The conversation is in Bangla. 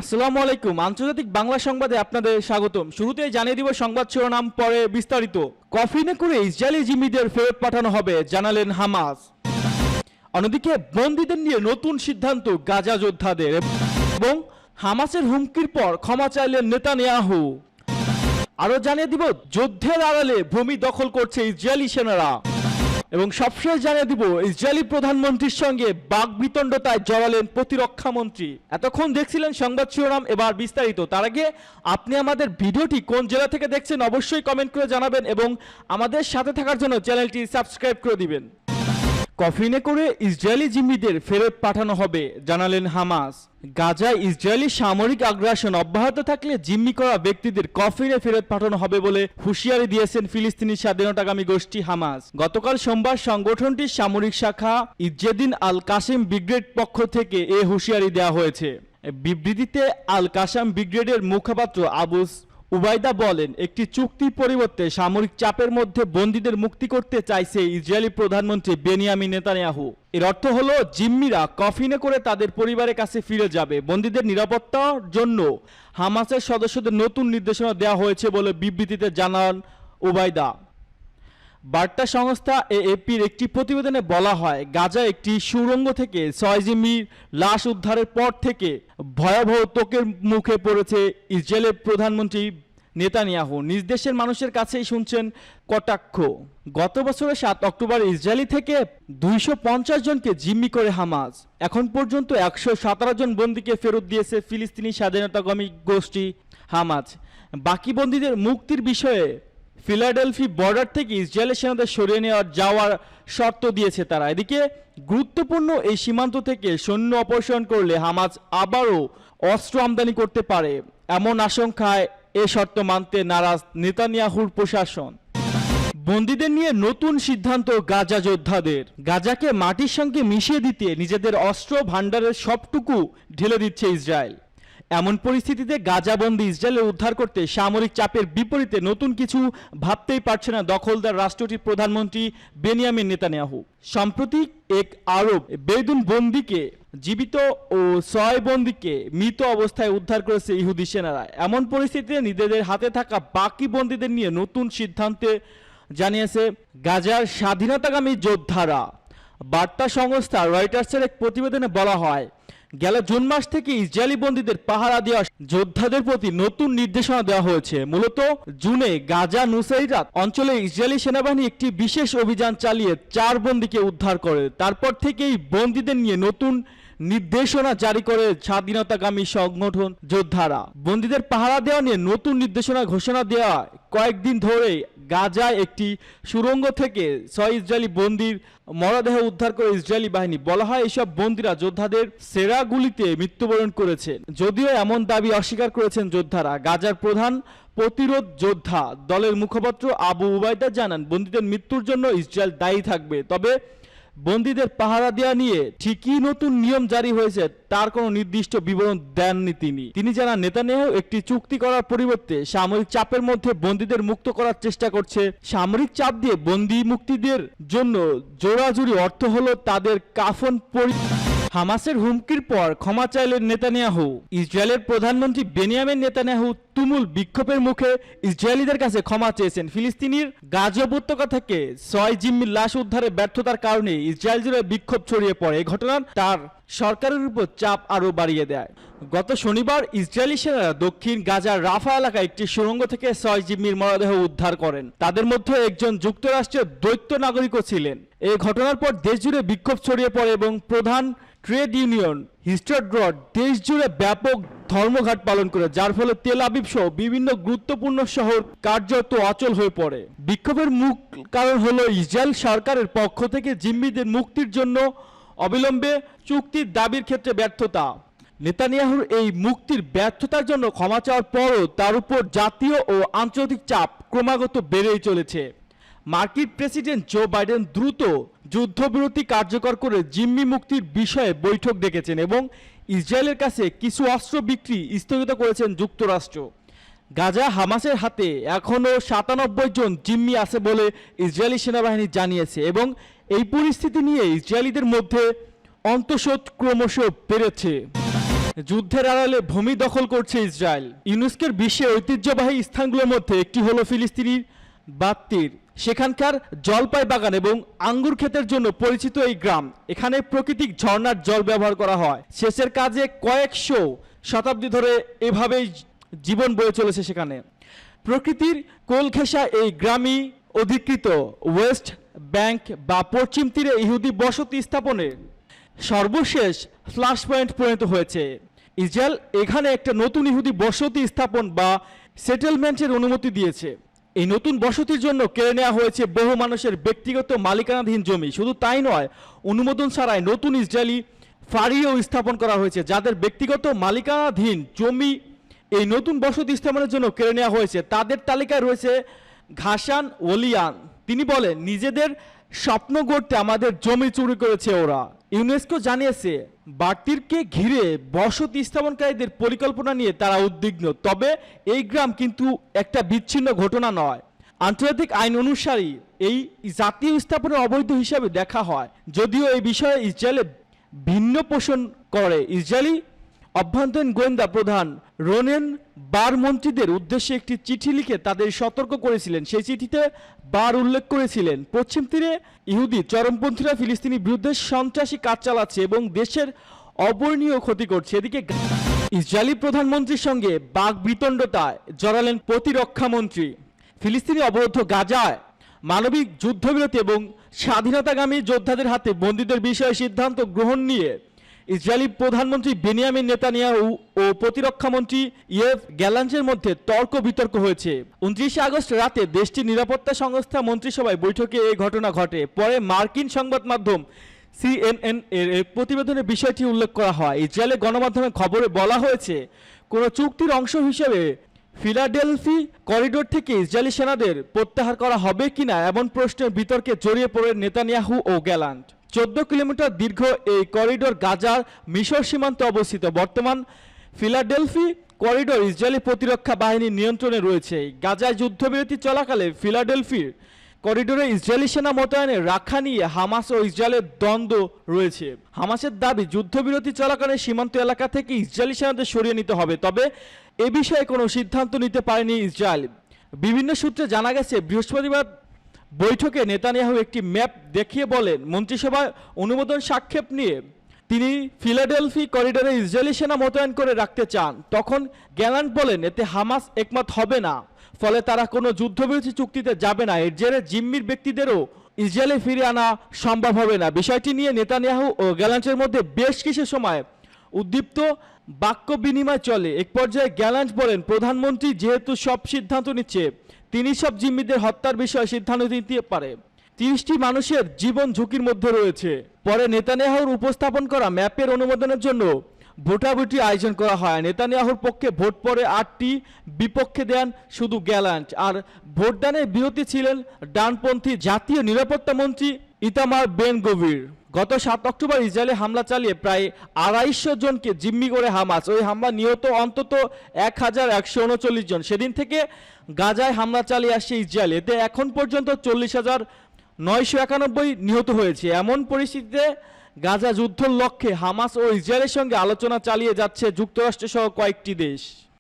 আসসালামু আলাইকুম। আন্তর্জাতিক বাংলা সংবাদে আপনাদের স্বাগতম। শুরুতেই জানিয়ে দিব সংবাদ শিরোনাম, পরে বিস্তারিত। কফিনে করে ইসরায়েলি জিম্মিদের ফেরত পাঠানো হবে, জানালেন হামাস। অন্যদিকে বন্দীদের নিয়ে নতুন সিদ্ধান্ত গাজা যোদ্ধাদের, এবং হামাসের হুমকির পর ক্ষমা চাইলেন নেতানিয়াহু। আরও জানিয়ে দিব যুদ্ধের আড়ালে ভূমি দখল করছে ইসরায়েলি সেনারা, এবং সবশেষ জানিয়ে দিব ইসরায়েলি প্রধানমন্ত্রীর সঙ্গে বাকবিতণ্ডতায় জড়ালেন প্রতিরক্ষা মন্ত্রী। এতক্ষণ দেখছিলেন সংবাদ শিরোনাম, এবার বিস্তারিত। তার আগে আপনি আমাদের ভিডিওটি কোন জেলা থেকে দেখছেন অবশ্যই কমেন্ট করে জানাবেন, এবং আমাদের সাথে থাকার জন্য চ্যানেলটি সাবস্ক্রাইব করে দিবেন। কফিনে করে ইসরায়েলি জিম্মিদের ফেরত পাঠানো হবে, জানালেন হামাস। গাজায় ইসরায়েলি সামরিক আগ্রাসন অব্যাহত থাকলে জিম্মি করা ব্যক্তিদের কফিনে ফেরত পাঠানো হবে বলে হুঁশিয়ারি দিয়েছেন ফিলিস্তিনি স্বাধীনতাকামী গোষ্ঠী হামাস। গতকাল সোমবার সংগঠনটির সামরিক শাখা ইজ্জেদিন আল কাসেম ব্রিগেড পক্ষ থেকে এ হুঁশিয়ারি দেওয়া হয়েছে। বিবৃতিতে আল কাসাম ব্রিগেডের মুখপাত্র আবু উবাইদা বলেন, একটি চুক্তির পরিবর্তে সামরিক চাপের মধ্যে বন্দীদের মুক্তি করতে চাইছে ইসরায়েলি প্রধানমন্ত্রী বেনিয়ামিন নেতানিয়াহু। এর অর্থ হলো জিম্মিরা কফিনে করে তাদের পরিবারের কাছে ফিরে যাবে। বন্দীদের নিরাপত্তার জন্য হামাসের সদস্যদের নতুন নির্দেশনা দেওয়া হয়েছে বলে বিবৃতিতে জানান উবাইদা। বার্তা সংস্থা এএপির একটি প্রতিবেদনে বলা হয়, গাজা একটি সুড়ঙ্গ থেকে 6 জিম্মির লাশ উদ্ধারের পর থেকে ভয়াবহ তোকের মুখে পড়েছে ইসরায়েলের প্রধানমন্ত্রী নেতানিয়াহু। নিজ দেশের মানুষের কাছেই শুনছেন কটাক্ষ। গত বছরের 7 অক্টোবর ইসরায়েলি থেকে 250 জনকে জিম্মি করে হামাস। এখন পর্যন্ত 117 জন বন্দীকে ফেরত দিয়েছে ফিলিস্তিনি স্বাধীনতাকামী গোষ্ঠী হামাস। বাকি বন্দীদের মুক্তির বিষয়ে ফিলাডেলফি বর্ডার থেকে ইসরায়েলের সেনাদের সরিয়ে যাওয়ার শর্ত দিয়েছে তারা। এদিকে গুরুত্বপূর্ণ এই সীমান্ত থেকে সৈন্য অপসারণ করলে হামাস আবারও অস্ত্র আমদানি করতে পারে, এমন আশঙ্কায় এ শর্ত মানতে নারাজ নেতানিয়াহুর প্রশাসন। বন্দীদের নিয়ে নতুন সিদ্ধান্ত গাজা যোদ্ধাদের। গাজাকে মাটির সঙ্গে মিশিয়ে দিতে নিজেদের অস্ত্র ভাণ্ডারের সবটুকু ঢেলে দিচ্ছে ইসরায়েল। এমন পরিস্থিতিতে গাজাবন্দি ইসরায়েলের উদ্ধার করতে সামরিক চাপের বিপরীতে নতুন কিছু ভাবতেই পারছে না দখলদার রাষ্ট্রটির প্রধানমন্ত্রী বেনিয়ামিন নেতানিয়াহু। সম্প্রতি এক আরব বেদুন বন্দীকে জীবিত ও 6 বন্দীকে মৃত অবস্থায় উদ্ধার করেছে ইহুদি সেনারা। এমন পরিস্থিতিতে নিজেদের হাতে থাকা বাকি বন্দীদের নিয়ে নতুন সিদ্ধান্তে জানিয়েছে গাজার স্বাধীনতাকামী যোদ্ধারা। বার্তা সংস্থা রয়টার্সের এক প্রতিবেদনে বলা হয়, গেল জুন মাস থেকে ইসরায়েলি বন্দীদের পাহারা দেওয়া যোদ্ধাদের প্রতি নতুন নির্দেশনা দেওয়া হয়েছে। মূলত জুনে গাজা নুসাইরাত অঞ্চলে ইসরায়েলি সেনাবাহিনী একটি বিশেষ অভিযান চালিয়ে 4 বন্দীকে উদ্ধার করে। তারপর থেকেই বন্দীদের নিয়ে নতুন নির্দেশনা জারি করে স্বাধীনতাকামী সংগঠন যোদ্ধারা। বন্দীদের পাহারা দেওয়া নিয়ে নতুন নির্দেশনা ঘোষণা দেওয়া কয়েকদিন ধরে গাজায় একটি সুড়ঙ্গ থেকে 6 ইসরায়েলি বন্দীর মরদেহ উদ্ধার করে ইসরায়েলি বাহিনী। বলা হয়, এসব বন্দীরা যোদ্ধাদের সেরা গুলিতে মৃত্যুবরণ করেছেন। যদিও এমন দাবি অস্বীকার করেছেন যোদ্ধারা। গাজার প্রধান প্রতিরোধ যোদ্ধা দলের মুখপাত্র আবু উবাইদা জানান, বন্দীদের মৃত্যুর জন্য ইসরায়েল দায়ী থাকবে, তবে বন্দীদের পাহারা দেওয়া নিয়ে ঠিকই নতুন নিয়ম জারি হয়েছে তার কোনো নির্দিষ্ট বিবরণ দেননি তিনি জানান, নেতানিয়াহু একটি চুক্তি করার পরিবর্তে সামরিক চাপের মধ্যে বন্দীদের মুক্ত করার চেষ্টা করছে। সামরিক চাপ দিয়ে বন্দী মুক্তিদের জন্য জোরাজুরি অর্থ হলো তাদের কাফন হামাসের হুমকির পর ক্ষমা চাইলেন নেতানিয়াহু। ইসরায়েলের প্রধানমন্ত্রী বেনিয়ামিন নেতানিয়াহু তুমুল বিক্ষোভের মুখে ইসরায়েলিদের কাছে ক্ষমা চেয়েছেন। ফিলিস্তিনির গাজা উপত্যকা থেকে 6 জিম্মির লাশ উদ্ধারে ব্যর্থতার কারণে ইসরায়েল জুড়ে বিক্ষোভ ছড়িয়ে পড়ে। এই ঘটনা তার সরকারের উপর চাপ আরও বাড়িয়ে দেয়। গত শনিবার ইসরায়েলি সেনারা দক্ষিণ গাজার রাফা এলাকায় একটি সুড়ঙ্গ থেকে 6 জিম্মির মরদেহ উদ্ধার করেন। তাদের মধ্যে একজন যুক্তরাষ্ট্রের দ্বৈত নাগরিকও ছিলেন। এই ঘটনার পর দেশ জুড়ে বিক্ষোভ ছড়িয়ে পড়ে এবং প্রধান ট্রেড ইউনিয়ন হিস্টারড্রট দেশ জুড়ে ব্যাপক ধর্মঘট পালন করে, যার ফলে তেল আবিব সহ বিভিন্ন গুরুত্বপূর্ণ শহর কার্যত অচল হয়ে পড়ে। বিক্ষোভের মূল কারণ হলো ইসরায়েল সরকারের পক্ষ থেকে জিম্মিদের মুক্তির জন্য অবিলম্বে চুক্তির দাবির ক্ষেত্রে ব্যর্থতা। নেতানিয়াহুর এই মুক্তির ব্যর্থতার জন্য ক্ষমা চাওয়ার পরও তার উপর জাতীয় ও আন্তর্জাতিক চাপ ক্রমাগত বেড়েই চলেছে। মার্কিন প্রেসিডেন্ট জো বাইডেন দ্রুত যুদ্ধবিরতি কার্যকর করে জিম্মি মুক্তির বিষয়ে বৈঠক ডেকেছেন এবং ইসরায়েলের কাছে কিছু অস্ত্র বিক্রি স্থগিত করেছেন যুক্তরাষ্ট্র। গাজা হামাসের হাতে এখনও 97 জন জিম্মি আছে বলে ইসরায়েলি সেনাবাহিনী জানিয়েছে, এবং এই পরিস্থিতি নিয়ে ইসরায়েলিদের মধ্যে অন্তঃসত্ত্ব ক্রমশ বেড়েছে। যুদ্ধের আড়ালে ভূমি দখল করছে ইসরায়েল। ইউনেস্কোর বিশ্বের ঐতিহ্যবাহী স্থানগুলোর মধ্যে একটি হলো ফিলিস্তিনির বাত্তির। সেখানকার জলপাই বাগান এবং আঙ্গুর ক্ষেতের জন্য পরিচিত এই গ্রাম। এখানে প্রাকৃতিক ঝর্ণার জল ব্যবহার করা হয়। সেচের কাজে কয়েকশো শতাব্দী ধরে এভাবেই জীবন বয়ে চলেছে সেখানে। প্রকৃতির কোল ঘেঁষা এই গ্রামই অধিকৃত ওয়েস্ট ব্যাংক বা পশ্চিম তীরে ইহুদি বসতি স্থাপনের সর্বশেষ ফ্ল্যাশ পয়েন্ট পরিণত হয়েছে। ইসরায়েল এখানে একটা নতুন ইহুদি বসতি স্থাপন বা সেটেলমেন্টের অনুমতি দিয়েছে। এই নতুন বসতির জন্য কেড়ে নেওয়া হয়েছে বহু মানুষের ব্যক্তিগত মালিকানাধীন জমি। শুধু তাই নয়, অনুমোদন ছাড়াই নতুন ইসরায়েলি ফাঁড়িও স্থাপন করা হয়েছে, যাদের ব্যক্তিগত মালিকানাধীন জমি এই নতুন বসতি স্থাপনের জন্য কেড়ে নেওয়া হয়েছে। তাদের তালিকায় রয়েছে ঘাসান ওলিয়ান। তিনি বলেন, নিজেদের স্বপ্ন গড়তে আমাদের জমি চুরি করেছে ওরা। ইউনেস্কো জানিয়েছে বার্তিরকে ঘিরে বসতি স্থাপনকারীদের পরিকল্পনা নিয়ে তারা উদ্বিগ্ন। তবে এই গ্রাম কিন্তু একটা বিচ্ছিন্ন ঘটনা নয়। আন্তর্জাতিক আইন অনুসারে এই জাতীয় স্থাপনের অবৈধ হিসাবে দেখা হয়, যদিও এই বিষয়ে ইসরায়েলে ভিন্ন পোষণ করে। ইসরায়েলি অভ্যন্তরীণ গোয়েন্দা প্রধান রোনেন বার মন্ত্রীদের উদ্দেশ্যে একটি চিঠি লিখে তাদের সতর্ক করেছিলেন। সেই চিঠিতে বার উল্লেখ করেছিলেন, পশ্চিম তীরে ইহুদি চরমপন্থীরা ফিলিস্তিনি বিরুদ্ধে সন্ত্রাসী কাজ চালাচ্ছে এবং দেশের অবর্ণীয় ক্ষতি করছে। এদিকে ইসরায়েলি প্রধানমন্ত্রীর সঙ্গে বাকবিতণ্ডতায় জড়ালেন প্রতিরক্ষা মন্ত্রী। ফিলিস্তিনি অবরুদ্ধ গাজায় মানবিক যুদ্ধবিরতি এবং স্বাধীনতাগামী যোদ্ধাদের হাতে বন্দীদের বিষয়ে সিদ্ধান্ত গ্রহণ নিয়ে ইসরায়েলি প্রধানমন্ত্রী বেনিয়ামিন নেতানিয়াহু ও প্রতিরক্ষা মন্ত্রী ইয়েভ গ্যালান্টের মধ্যে তর্ক বিতর্ক হয়েছে। 29 আগস্ট রাতে দেশটির নিরাপত্তা সংস্থা মন্ত্রিসভায় বৈঠকে এই ঘটনা ঘটে। পরে মার্কিন সংবাদ মাধ্যম CNN এর প্রতিবেদনে বিষয়টি উল্লেখ করা হয়। ইসরায়েলের গণমাধ্যমে খবরে বলা হয়েছে, কোনো চুক্তির অংশ হিসেবে ফিলাডেলফি করিডোর থেকে ইসরায়েলি সেনাদের প্রত্যাহার করা হবে কিনা এমন প্রশ্নের বিতর্কে জড়িয়ে পড়ে নেতানিয়াহু ও গ্যালান্ট। 14 কিলোমিটার দীর্ঘ এই করিডোর গাজার মিশর সীমান্তে অবস্থিত। বর্তমান ফিলাডেলফি করিডোর ইসরায়েলি প্রতিরক্ষা বাহিনীর নিয়ন্ত্রণে রয়েছে। গাজায় যুদ্ধবিরতি চলাকালে ফিলাডেলফির করিডোরে ইসরায়েলি সেনা মোতায়েনের রাখা নিয়ে হামাস ও ইসরায়েলের দ্বন্দ্ব রয়েছে। হামাসের দাবি, যুদ্ধবিরতি চলাকালে সীমান্ত এলাকা থেকে ইসরায়েলি সেনাদের সরিয়ে নিতে হবে। তবে এ বিষয়ে কোনো সিদ্ধান্ত নিতে পারেনি ইসরায়েল। বিভিন্ন সূত্রে জানা গেছে, বৃহস্পতিবার বৈঠকে নেতানিয়াহু একটি ম্যাপ দেখিয়ে বলেন, মন্ত্রিসভায় অনুমোদন সাক্ষেপ নিয়ে তিনি ফিলাডেলফি করিডোরে ইসরায়েলি সেনা মোতায়েন করে রাখতে চান। তখন গ্যালান্ট বলেন, এতে হামাস একমত হবে না, ফলে তারা কোনো যুদ্ধবিরতি চুক্তিতে যাবে না। এর জেরে জিম্মির ব্যক্তিদেরও ইসরায়েলে ফিরে আনা সম্ভব হবে না। বিষয়টি নিয়ে নেতানিয়াহু ও গ্যালান্টের মধ্যে বেশ কিছু সময় উদ্দীপ্ত বাক্য বিনিময় চলে। এক পর্যায়ে গ্যালান্ট বলেন, প্রধানমন্ত্রী যেহেতু সব সিদ্ধান্ত নিচ্ছে, তিনি সব জিম্মিদের হত্যার বিষয়ে সিদ্ধান্ত নিতে পারে। 30টি মানুষের জীবন ঝুঁকির মধ্যে রয়েছে। পরে নেতানিয়াহুর উপস্থাপন করা ম্যাপের অনুমোদনের জন্য ভোটাভুটি আয়োজন করা হয়। নেতানিয়াহুর পক্ষে ভোট পড়ে 8টি, বিপক্ষে দেন শুধু গ্যালান্ট। আর ভোটদানের বিরতি ছিলেন ডানপন্থী জাতীয় নিরাপত্তা মন্ত্রী ইতামার বেন গভির। গত 7 অক্টোবর ইসরায়েলে হামলা চালিয়ে প্রায় 250 জনকে জিম্মি করে হামাস। ওই হামলা নিহত অন্তত 1139 জন। সেদিন থেকে গাজায় হামলা চালিয়ে আসছে ইসরায়েল। এতে এখন পর্যন্ত 40,991 নিহত হয়েছে। এমন পরিস্থিতিতে গাজা যুদ্ধের লক্ষ্যে হামাস ও ইসরায়েলের সঙ্গে আলোচনা চালিয়ে যাচ্ছে যুক্তরাষ্ট্র সহ কয়েকটি দেশ।